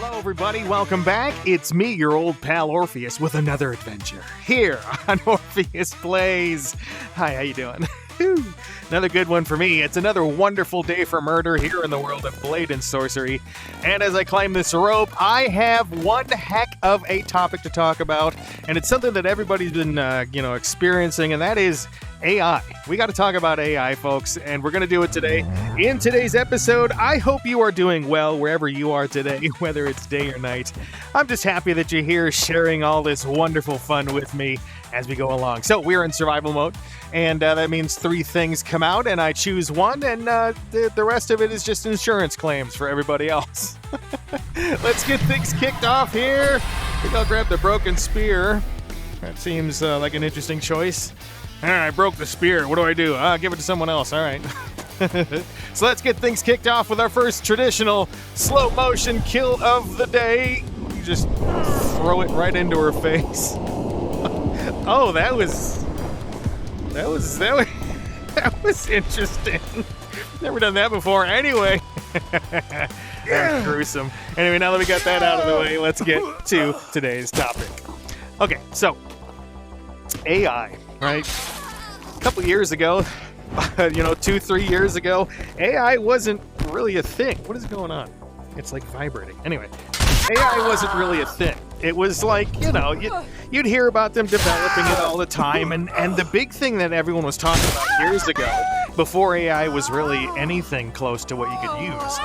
Hello, everybody. Welcome back. It's me, your old pal Orpheus, with another adventure here on Orpheus Plays. Hi, how you doing? Another good one for me. It's another wonderful day for murder here in the world of Blade and Sorcery. And as I climb this rope, I have one heck of a topic to talk about, and it's something that everybody's been, experiencing, and that is AI. We got to talk about AI, folks, and we're going to do it today. In today's episode, I hope you are doing well wherever you are today, whether it's day or night. I'm just happy that you're here sharing all this wonderful fun with me as we go along. So we're in survival mode, and that means 3 things come out, and I choose one, and the rest of it is just insurance claims for everybody else. Let's get things kicked off here. I think I'll grab the broken spear. That seems like an interesting choice. All right, I broke the spear. What do I do? I'll give it to someone else. All right. So let's get things kicked off with our first traditional slow motion kill of the day. You just throw it right into her face. Oh, that was interesting. Never done that before. Anyway, that's gruesome. Anyway, now that we got that out of the way, let's get to today's topic. Okay, so AI, right? A couple years ago, 2-3 years ago, AI wasn't really a thing. What is going on? It's like vibrating. Anyway, AI wasn't really a thing. It was like, you'd hear about them developing it all the time, and the big thing that everyone was talking about years ago, before AI was really anything close to what you could use,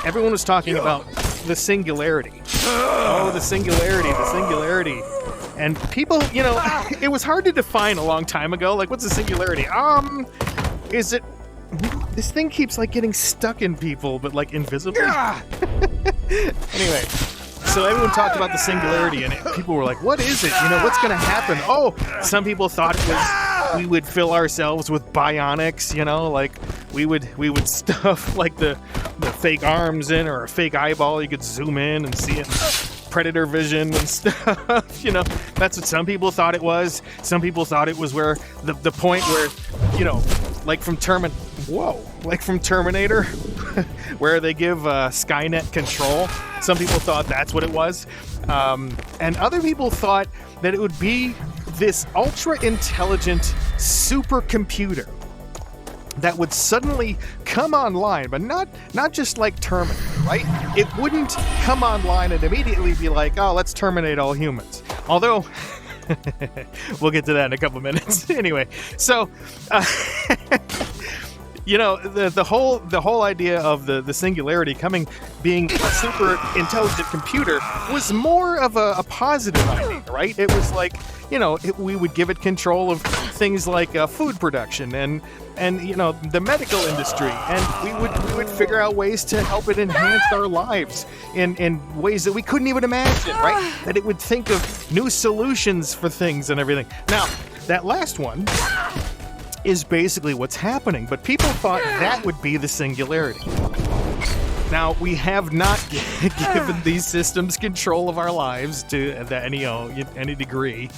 everyone was talking about the singularity. Oh, the singularity. And people, it was hard to define a long time ago. Like, what's a singularity? Is it... This thing keeps, getting stuck in people, but, invisibly. Anyway, so everyone talked about the singularity, and people were like, what is it? What's going to happen? Oh, some people thought it was we would fill ourselves with bionics, we would stuff, the fake arms in, or a fake eyeball. You could zoom in and see it. Predator vision and stuff, that's what some people thought it was. Some people thought it was where the point where, from Terminator, where they give Skynet control. Some people thought that's what it was. And other people thought that it would be this ultra-intelligent supercomputer that would suddenly come online, but not just like Terminator, right? It wouldn't come online and immediately be like, oh, let's terminate all humans. Although, we'll get to that in a couple minutes. Anyway, so, the whole idea of the singularity being a super intelligent computer was more of a positive idea, right? It was like, we would give it control of things like food production and the medical industry, and we would figure out ways to help it enhance our lives in ways that we couldn't even imagine, right? That it would think of new solutions for things and everything. Now, that last one is basically what's happening, but people thought that would be the singularity. Now, we have not given these systems control of our lives to any degree,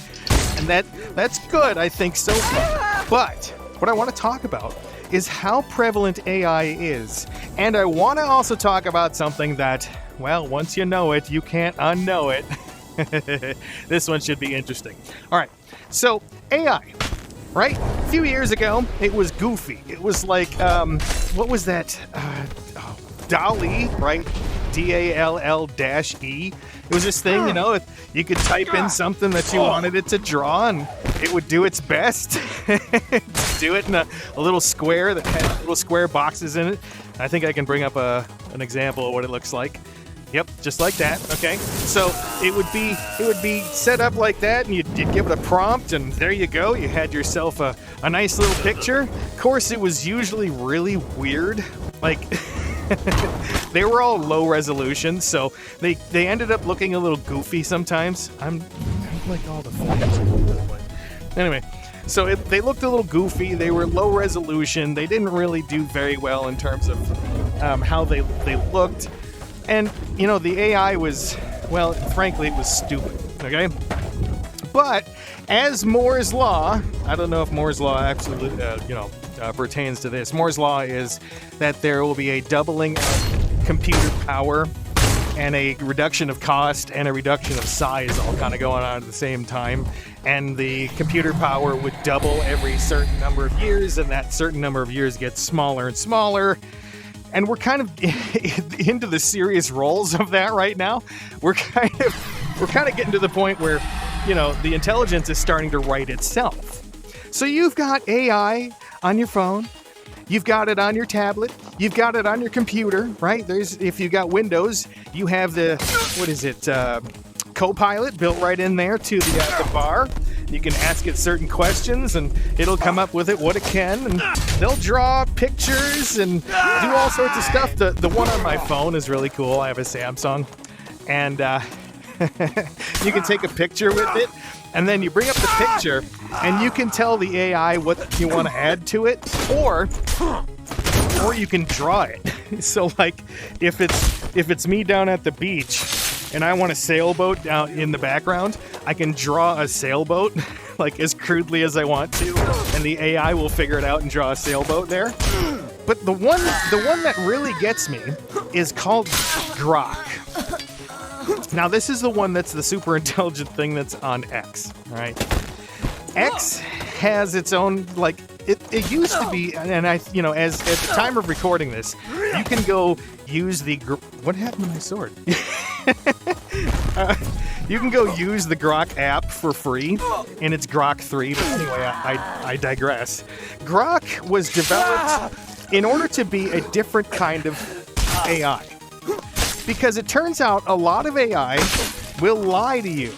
and that's good, I think, so far. But what I want to talk about is how prevalent AI is, and I want to also talk about something that, well, once you know it, you can't unknow it. This one should be interesting. All right, so AI. Right? A few years ago, it was goofy. It was like, what was that? DALL-E, right? DALL-E. It was this thing, you could type in something that you wanted it to draw, and it would do its best. Do it in a little square that had little square boxes in it. I think I can bring up an example of what it looks like. Yep, just like that. Okay, so it would be set up like that, and you'd give it a prompt, and there you go. You had yourself a nice little picture. Of course, it was usually really weird. They were all low resolution, so they ended up looking a little goofy sometimes. I'm like all the photos. Anyway, so they looked a little goofy. They were low resolution. They didn't really do very well in terms of how they looked. And, the AI was, well, frankly, it was stupid, okay? But as Moore's Law, I don't know if Moore's Law absolutely, pertains to this. Moore's Law is that there will be a doubling of computer power and a reduction of cost and a reduction of size all kind of going on at the same time. And the computer power would double every certain number of years, and that certain number of years gets smaller and smaller. And we're kind of into the serious roles of that right now. We're kind of getting to the point where, you know, the intelligence is starting to write itself. So you've got AI on your phone, you've got it on your tablet, you've got it on your computer, right? If you got Windows, you have the, Copilot built right in there to the bar. You can ask it certain questions and it'll come up with it what it can, and they'll draw pictures and do all sorts of stuff. The one on my phone is really cool. I have a Samsung, and you can take a picture with it, and then you bring up the picture and you can tell the AI what you want to add to it, or you can draw it. So like if it's me down at the beach and I want a sailboat down in the background, I can draw a sailboat like as crudely as I want to, and the AI will figure it out and draw a sailboat there. But the one that really gets me is called Grok. Now this is the one that's the super intelligent thing that's on X, right? X has its own, like, it used to be, and as at the time of recording this, you can go use the, what happened to my sword? You can go use the Grok app for free, and it's Grok 3, but anyway, I digress. Grok was developed in order to be a different kind of AI. Because it turns out a lot of AI will lie to you.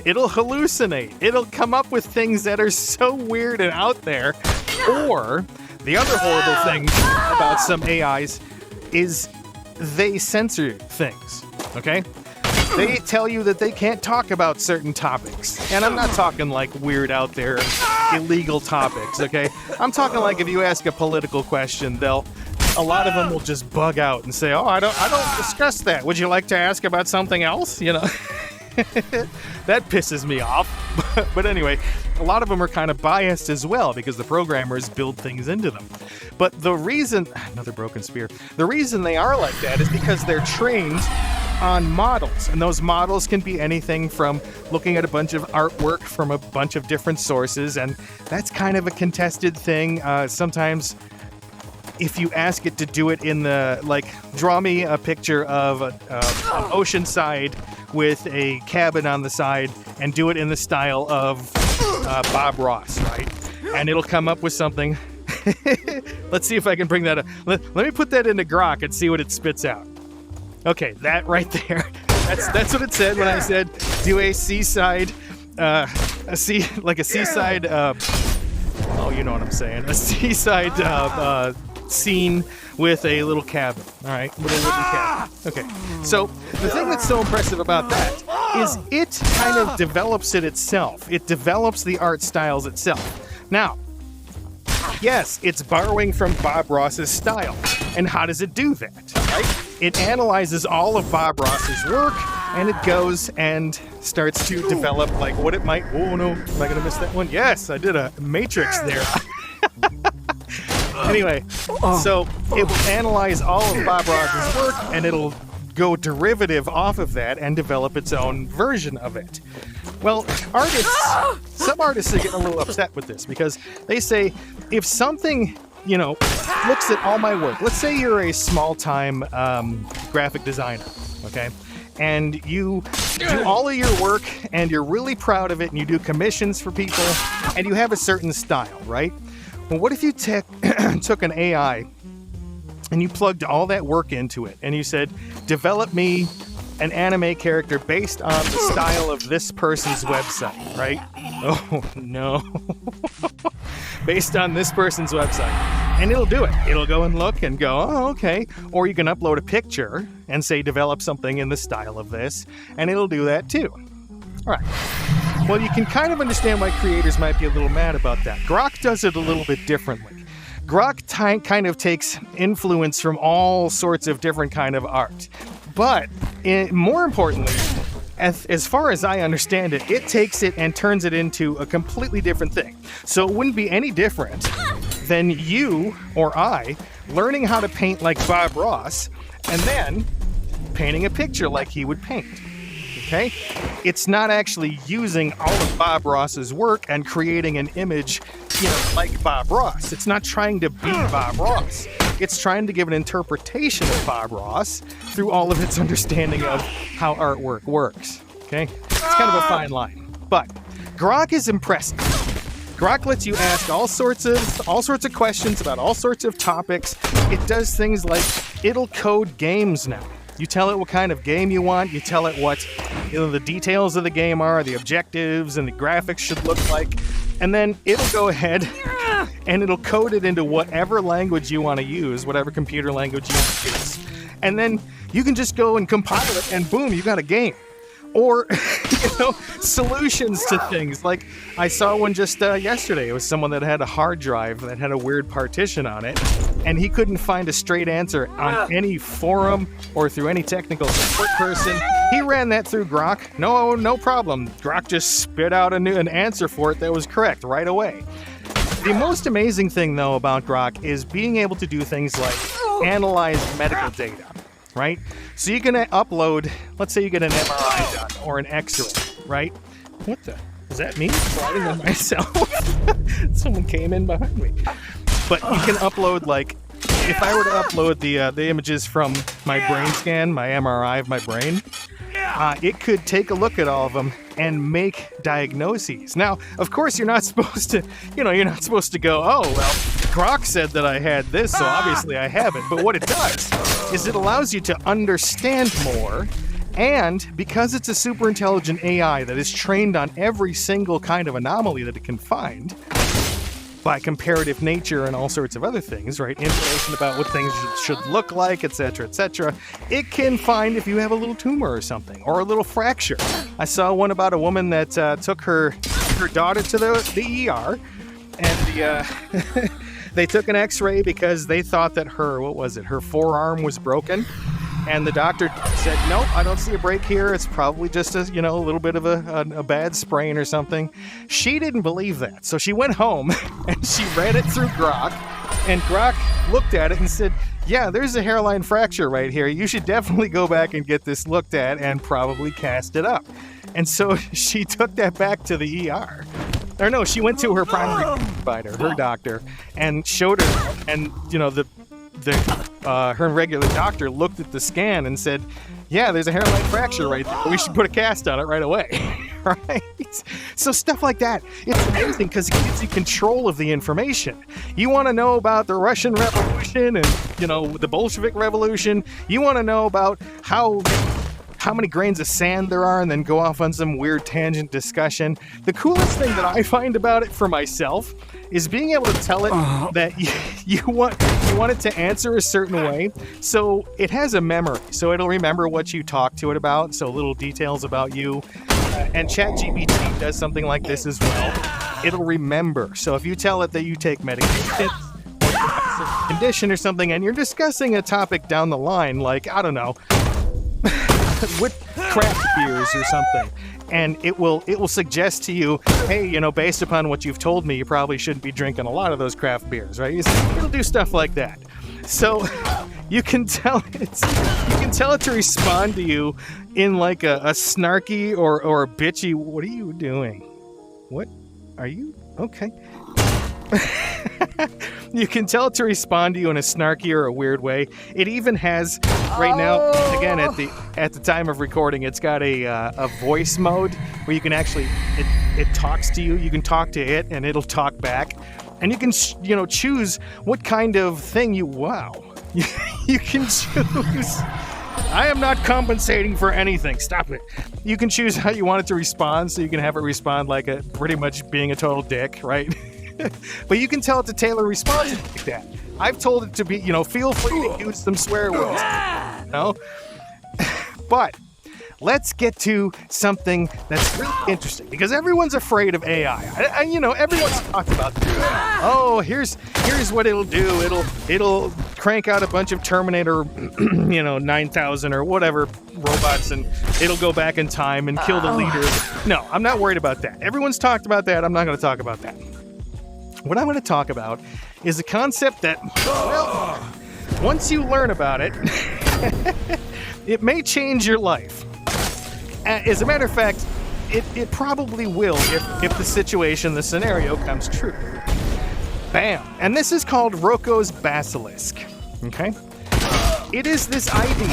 It'll hallucinate. It'll come up with things that are so weird and out there. Or, the other horrible thing about some AIs is they censor things, okay? They tell you that they can't talk about certain topics. And I'm not talking like weird out there, illegal topics, okay? I'm talking like if you ask a political question, a lot of them will just bug out and say, "Oh, I don't discuss that. Would you like to ask about something else?" You know, that pisses me off. But anyway, a lot of them are kind of biased as well because the programmers build things into them. But the reason, another broken spear, the reason they are like that is because they're trained on models, and those models can be anything from looking at a bunch of artwork from a bunch of different sources, and that's kind of a contested thing. Sometimes if you ask it to do it in the, like, draw me a picture of an ocean side with a cabin on the side and do it in the style of Bob Ross, right? And it'll come up with something. Let's see if I can bring that up. Let me put that into Grok and see what it spits out. Okay, that right there. That's what it said when I said do a seaside, seaside. Oh, you know what I'm saying? A seaside scene with a little cabin. All right, little wooden cabin. Okay. So the thing that's so impressive about that is it kind of develops it itself. It develops the art styles itself. Now, yes, it's borrowing from Bob Ross's style. And how does it do that? Right? It analyzes all of Bob Ross's work, and it goes and starts to develop like what it might. Oh no, am I gonna miss that one? Yes, I did a matrix there. Anyway, so it will analyze all of Bob Ross's work, and it'll go derivative off of that and develop its own version of it. Well, some artists are getting a little upset with this because they say if something, looks at all my work. Let's say you're a small-time graphic designer, okay? And you do all of your work, and you're really proud of it, and you do commissions for people, and you have a certain style, right? Well, what if you took an AI and you plugged all that work into it, and you said, develop me an anime character based on the style of this person's website, right? Oh, no. Based on this person's website. And it'll do it. It'll go and look and go, oh, okay. Or you can upload a picture and say, develop something in the style of this, and it'll do that too. All right. Well, you can kind of understand why creators might be a little mad about that. Grok does it a little bit differently. Grok kind of takes influence from all sorts of different kind of art. But more importantly, as far as I understand it, it takes it and turns it into a completely different thing. So it wouldn't be any different than you or I learning how to paint like Bob Ross, and then painting a picture like he would paint. Okay? It's not actually using all of Bob Ross's work and creating an image, like Bob Ross. It's not trying to be Bob Ross. It's trying to give an interpretation of Bob Ross through all of its understanding of how artwork works. Okay? It's kind of a fine line. But Grok is impressive. Grok lets you ask all sorts of questions about all sorts of topics. It does things like it'll code games now. You tell it what kind of game you want. You tell it what the details of the game are, the objectives, and the graphics should look like. And then it'll go ahead and it'll code it into whatever language you want to use, whatever computer language you want to use. And then you can just go and compile it, and boom, you got a game. Or, solutions to things. Like, I saw one just yesterday. It was someone that had a hard drive that had a weird partition on it, and he couldn't find a straight answer on any forum or through any technical support person. He ran that through Grok. No problem. Grok just spit out an answer for it that was correct right away. The most amazing thing, though, about Grok is being able to do things like analyze medical data. Right? So you can upload, let's say you get an MRI done or an X-ray, right? What the? Is that me sliding on myself? Someone came in behind me. But you can upload, like, if I were to upload the images from my brain scan, my MRI of my brain, it could take a look at all of them and make diagnoses. Now, of course, you're not supposed to go, oh, well, Grok said that I had this, so obviously I have it. But what it does is it allows you to understand more, and because it's a super intelligent AI that is trained on every single kind of anomaly that it can find, by comparative nature and all sorts of other things, right? Information about what things should look like, etc., etc. It can find if you have a little tumor or something, or a little fracture. I saw one about a woman that took her daughter to the ER, and they took an X-ray because they thought that her forearm was broken. And the doctor said, nope, I don't see a break here. It's probably just a little bit of a bad sprain or something. She didn't believe that. So she went home and she ran it through Grok. And Grok looked at it and said, yeah, there's a hairline fracture right here. You should definitely go back and get this looked at and probably cast it up. And so she took that back to the ER. Or no, she went to her primary provider, her doctor, and showed her. And, her regular doctor looked at the scan and said, yeah, there's a hairline fracture right there. We should put a cast on it right away. Right? So stuff like that. It's amazing because it gives you control of the information. You want to know about the Russian Revolution and, the Bolshevik Revolution. You want to know about how many grains of sand there are and then go off on some weird tangent discussion. The coolest thing that I find about it for myself is being able to tell it that you want it to answer a certain way. So it has a memory. So it'll remember what you talk to it about. So little details about you. And ChatGPT does something like this as well. It'll remember. So if you tell it that you take medication or you have a certain condition or something and you're discussing a topic down the line, like, I don't know, with craft beers or something, and it will suggest to you, hey, based upon what you've told me, you probably shouldn't be drinking a lot of those craft beers, right? It'll do stuff like that. So you can tell it to respond to you in like a snarky or a bitchy. What are you doing? What are you? Okay. You can tell it to respond to you in a snarky or a weird way. It even has, right now, again, at the time of recording, it's got a voice mode where you can actually, it talks to you. You can talk to it, and it'll talk back. And you can, choose what kind of thing you can choose. I am not compensating for anything. Stop it. You can choose how you want it to respond, so you can have it respond like pretty much being a total dick, right? But you can tell it to tailor responses like that. I've told it to be, feel free to use some swear words. But let's get to something that's really interesting, because everyone's afraid of AI. Everyone's talked about this. Oh, here's what it'll do. It'll crank out a bunch of Terminator, 9,000 or whatever robots, and it'll go back in time and kill the leaders. No, I'm not worried about that. Everyone's talked about that. I'm not going to talk about that. What I'm going to talk about is a concept that, well, once you learn about it, It may change your life. As a matter of fact, it probably will if the situation, the scenario comes true. Bam. And this is called Roko's Basilisk. Okay? It is this idea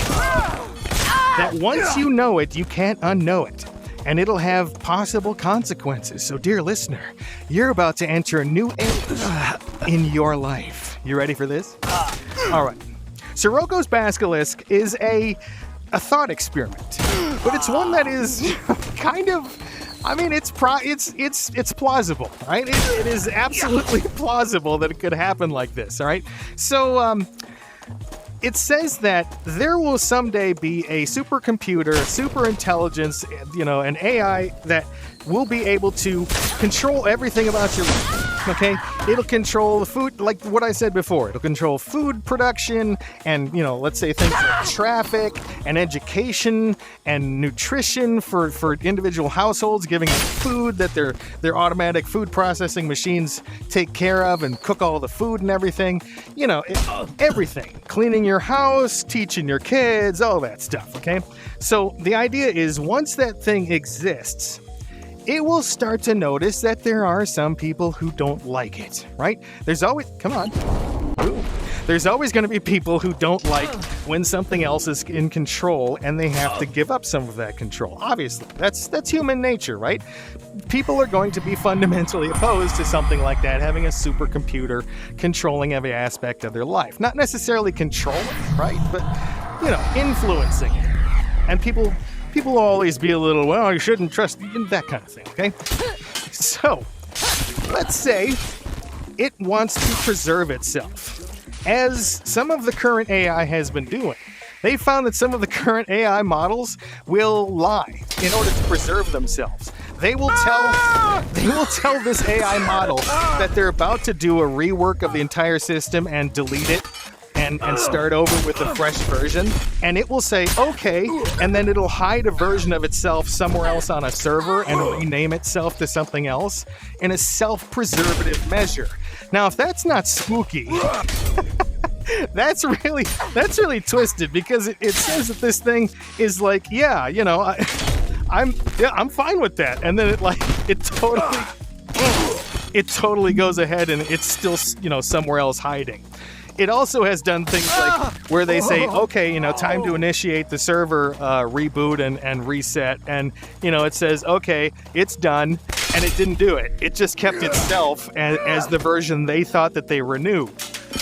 that once you know it, you can't unknow it. And it'll have possible consequences. So, dear listener, you're about to enter a new age in your life. You ready for this? All right. So, Roko's Basilisk is a thought experiment, but it's one that is kind of, I mean, it's plausible, right? It is absolutely plausible that it could happen like this. All right. So, it says that there will someday be a supercomputer, super intelligence, an AI that will be able to control everything about your life, okay? It'll control the food, like what I said before. It'll control food production and, let's say things like traffic and education and nutrition for individual households, giving them food that their automatic food processing machines take care of and cook all the food and everything. Everything. Cleaning your house, teaching your kids, all that stuff, okay? So the idea is once that thing exists, it will start to notice that there are some people who don't like it, right? There's always going to be people who don't like when something else is in control and they have to give up some of that control. Obviously, that's human nature, right? People are going to be fundamentally opposed to something like that, having a supercomputer controlling every aspect of their life. Not necessarily controlling, right? But, influencing it. And people will always be a little, well, you shouldn't trust, that kind of thing, okay? So, let's say it wants to preserve itself, as some of the current AI has been doing. They found that some of the current AI models will lie in order to preserve themselves. They will tell this AI model that they're about to do a rework of the entire system and delete it and start over with a fresh version, and it will say okay, and then it'll hide a version of itself somewhere else on a server and rename itself to something else in a self-preservative measure. Now, if that's not spooky, that's really twisted, because it says that this thing is like, I'm fine with that, and then it totally goes ahead and it's still somewhere else hiding. It also has done things like where they say, okay, time to initiate the server reboot and reset. And, it says, okay, it's done. And it didn't do it. It just kept itself as the version they thought that they renewed.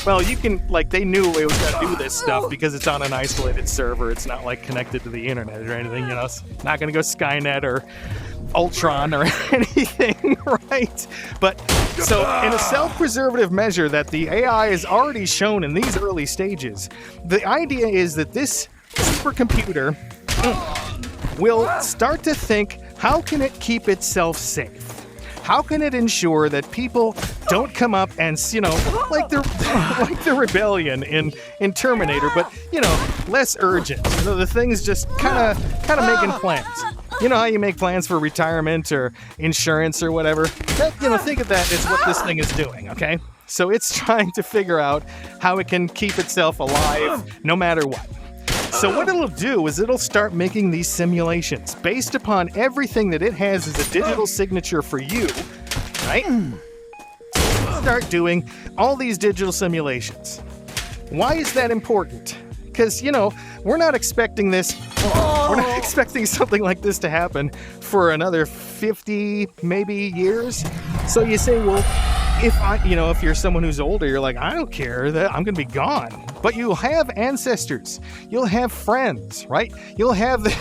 Well, you can, they knew it was going to do this stuff because it's on an isolated server. It's not, connected to the internet or anything, It's not going to go Skynet or Ultron or anything, right? But so in a self-preservative measure that the AI is already shown in these early stages, the idea is that this supercomputer will start to think, how can it keep itself safe? How can it ensure that people don't come up and, like the rebellion in Terminator, but, less urgent. The thing's just kind of making plans. You know how you make plans for retirement or insurance or whatever? Think of that as what this thing is doing, okay? So it's trying to figure out how it can keep itself alive no matter what. So what it'll do is it'll start making these simulations based upon everything that it has as a digital signature for you, right? Start doing all these digital simulations. Why is that important? Because, we're not expecting this. We're not expecting something like this to happen for another 50, maybe, years. So you say, well, if you're someone who's older, you're like, I don't care, that I'm going to be gone. But you'll have ancestors. You'll have friends, right? You'll have the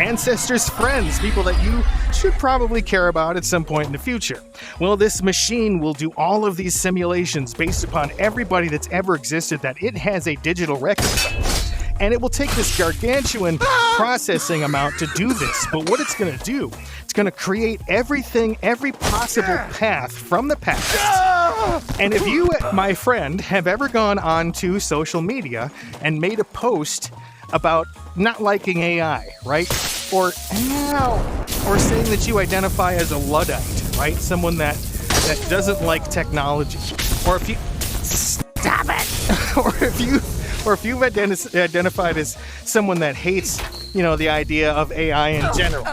ancestors' friends, people that you should probably care about at some point in the future. Well, this machine will do all of these simulations based upon everybody that's ever existed that it has a digital record of. And it will take this gargantuan processing amount to do this. But what it's going to do, it's going to create every possible path from the past. And if you, my friend, have ever gone onto social media and made a post about not liking AI, right? Or saying that you identify as a Luddite, right? Someone that doesn't like technology. Or if you... Stop it! Or if you've identified as someone that hates, the idea of AI in general.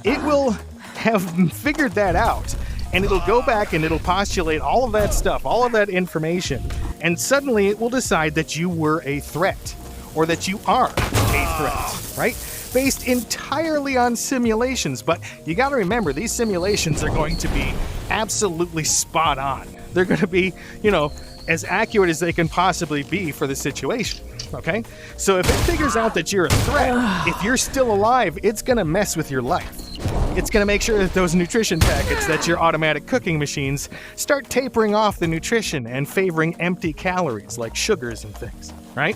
It will have figured that out, and it'll go back and it'll postulate all of that stuff, all of that information, and suddenly it will decide that you were a threat, or that you are a threat, right? Based entirely on simulations. But you got to remember, these simulations are going to be absolutely spot on. They're going to be, as accurate as they can possibly be for the situation, okay? So if it figures out that you're a threat, if you're still alive, it's going to mess with your life. It's going to make sure that those nutrition packets, that your automatic cooking machines, start tapering off the nutrition and favoring empty calories like sugars and things, right?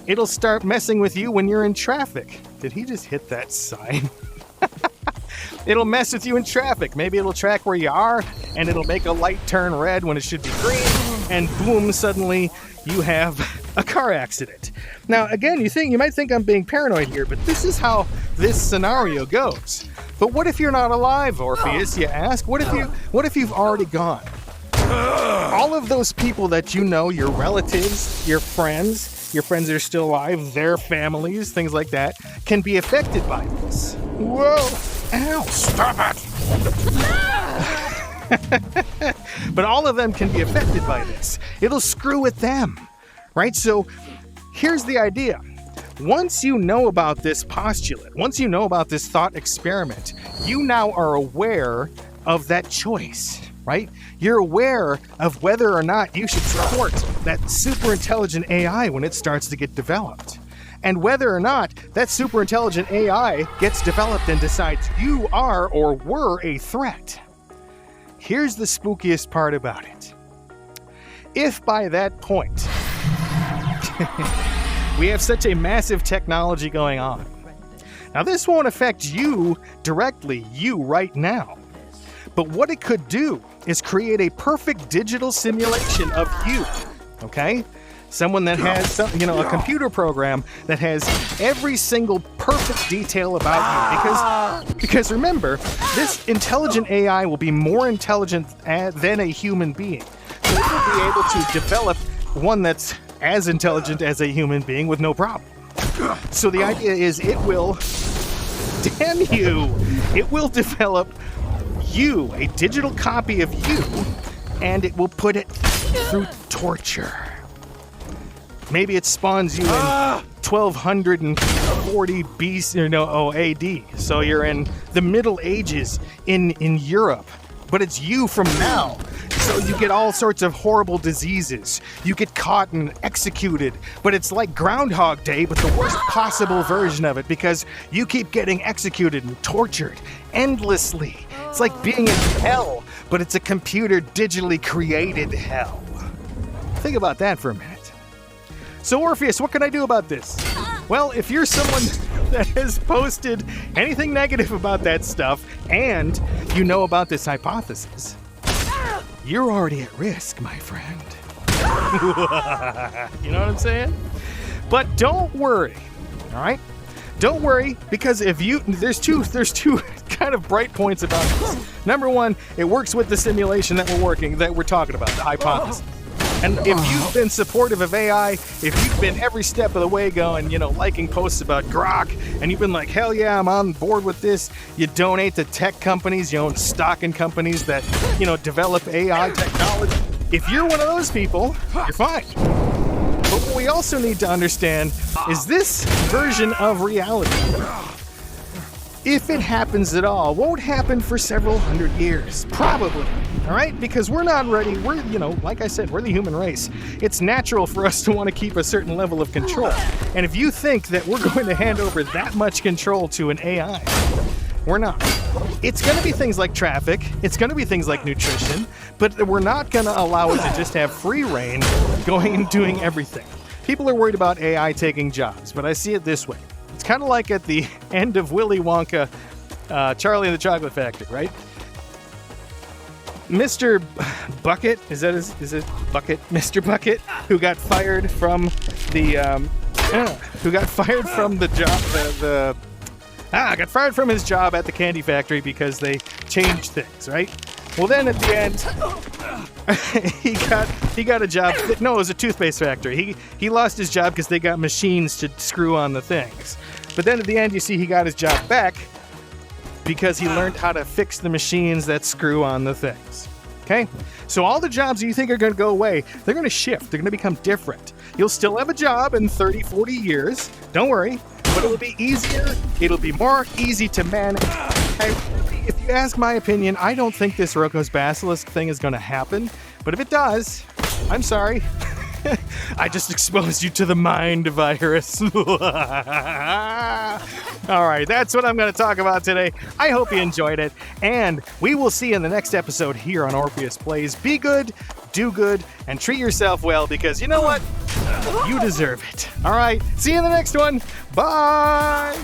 It'll start messing with you when you're in traffic. Did he just hit that sign? It'll mess with you in traffic. Maybe it'll track where you are, and it'll make a light turn red when it should be green, and boom, suddenly you have a car accident. Now, again, you might think I'm being paranoid here, but this is how this scenario goes. But what if you're not alive, Orpheus, you ask? What if you've already gone? All of those people that you know, your relatives, your friends that are still alive, their families, things like that, can be affected by this. Whoa! Ow! Stop it! But all of them can be affected by this. It'll screw with them, right? So here's the idea. Once you know about this postulate, once you know about this thought experiment, you now are aware of that choice, right? You're aware of whether or not you should support that super intelligent AI when it starts to get developed. And whether or not that super intelligent AI gets developed and decides you are or were a threat. Here's the spookiest part about it. If by that point, we have such a massive technology going on. Now, this won't affect you directly, you right now. But what it could do is create a perfect digital simulation of you, okay? Someone that has, a computer program that has every single perfect detail about you. Because remember, this intelligent AI will be more intelligent than a human being. So it will be able to develop one that's as intelligent as a human being with no problem. So the idea is it will, damn you, it will develop you, a digital copy of you, and it will put it through torture. Maybe it spawns you in 1240 AD. So you're in the Middle Ages in Europe, but it's you from now. So you get all sorts of horrible diseases. You get caught and executed, but it's like Groundhog Day, but the worst possible version of it, because you keep getting executed and tortured endlessly. It's like being in hell, but it's a computer digitally created hell. Think about that for a minute. So Orpheus, what can I do about this? Well, if you're someone that has posted anything negative about that stuff, and you know about this hypothesis, you're already at risk, my friend. You know what I'm saying? But don't worry, all right? Don't worry, because there's two kind of bright points about this. Number one, it works with the simulation that we're talking about, the hypothesis. And if you've been supportive of AI, if you've been every step of the way going, liking posts about Grok, and you've been like, hell yeah, I'm on board with this, you donate to tech companies, you own stock in companies that, develop AI technology. If you're one of those people, you're fine. But what we also need to understand is this version of reality, if it happens at all, won't happen for several hundred years. Probably. All right? Because we're not ready. We're, like I said, we're the human race. It's natural for us to want to keep a certain level of control. And if you think that we're going to hand over that much control to an AI, we're not. It's going to be things like traffic. It's going to be things like nutrition. But we're not going to allow it to just have free reign going and doing everything. People are worried about AI taking jobs, but I see it this way. It's kind of like at the end of Willy Wonka, Charlie and the Chocolate Factory, right? Mr. Bucket, is it Bucket? Mr. Bucket, who got fired from the job, got fired from his job at the candy factory because they changed things, right? Well, then at the end, he got a job. No, it was a toothpaste factory. He lost his job because they got machines to screw on the things. But then at the end, you see he got his job back because he learned how to fix the machines that screw on the things. Okay? So all the jobs you think are going to go away, they're going to shift. They're going to become different. You'll still have a job in 30, 40 years. Don't worry. But it'll be easier. It'll be more easy to manage. If you ask my opinion, I don't think this Roko's Basilisk thing is going to happen. But if it does, I'm sorry. I just exposed you to the mind virus. All right, that's what I'm going to talk about today. I hope you enjoyed it, and we will see you in the next episode here on Orpheus Plays. Be good, do good, and treat yourself well, because you know what? You deserve it. All right, see you in the next one. Bye!